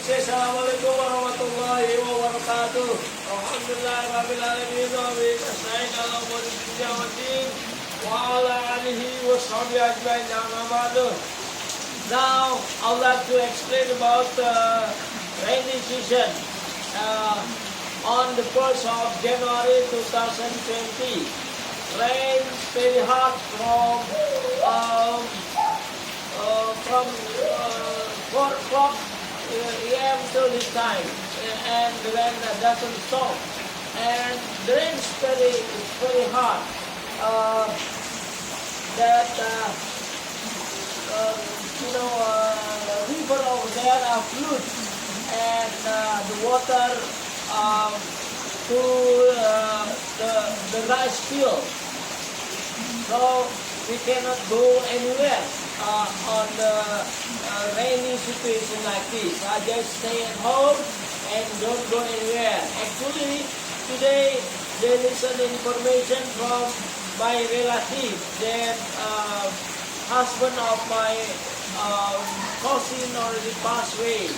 Assalamualaikum warahmatullahi wabarakatuh. Alhamdulillah rabbil alamin wa bihi nasta'in ala umuri dunya waddin wa ala alihi wa sahbihi ajma'in amma ba'du. Now I would like to explain about rainy season. On the 1st of January 2020, rain very hard from 4 o'clock a.m. till this time, and the rain doesn't stop, and the rain is very hard. The river over there are flood, and the water to the rice field, so we cannot go anywhere on the rainy situation like this. I just stay at home and don't go anywhere. Actually, today there is an information from my relative that husband of my cousin already passed away.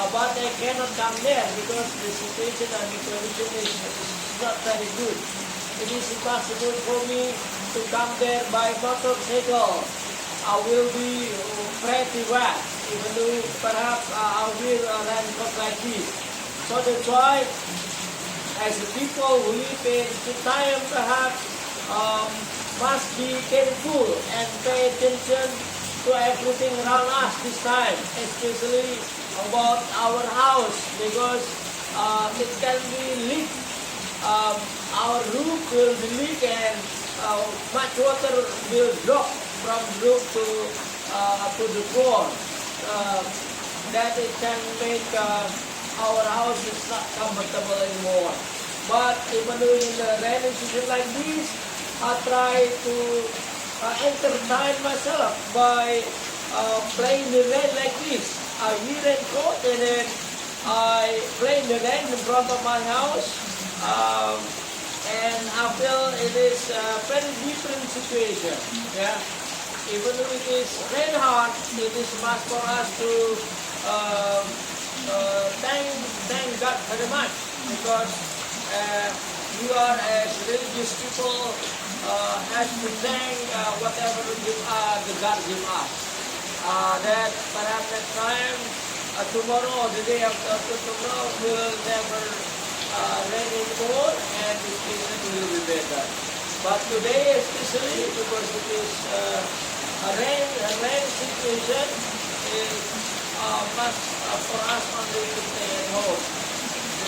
But I cannot come there because the situation and the condition is not very good. It is impossible for me to come there by motorcycle. I will be pretty wet, even though perhaps I will raincoat like this. So that's why, as the people who live in Citayam perhaps must be careful and pay attention to everything around us this time, especially about our house, because it can be leaked. Our roof will be leaked, and much water will drop from roof to the floor. That it can make our house is not comfortable anymore. But even in the rainy season like this, I try to entertain myself by playing the rain like this. I wear raincoat and then I play in the rain in front of my house, and I feel it is a very different situation. Yeah, even though it is rain hard, it is must for us to thank God very much, because we are as religious people have to thank whatever the God give us. That perhaps next time, tomorrow, the day after tomorrow, will never rain anymore, and the season will be better. But today, especially because it is a rain situation, is must for us only to stay at home,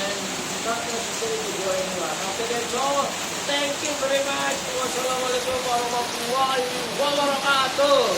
and not necessary to go anywhere. Okay, that's all. Thank you very much. Wassalamualaikum warahmatullahi wabarakatuh.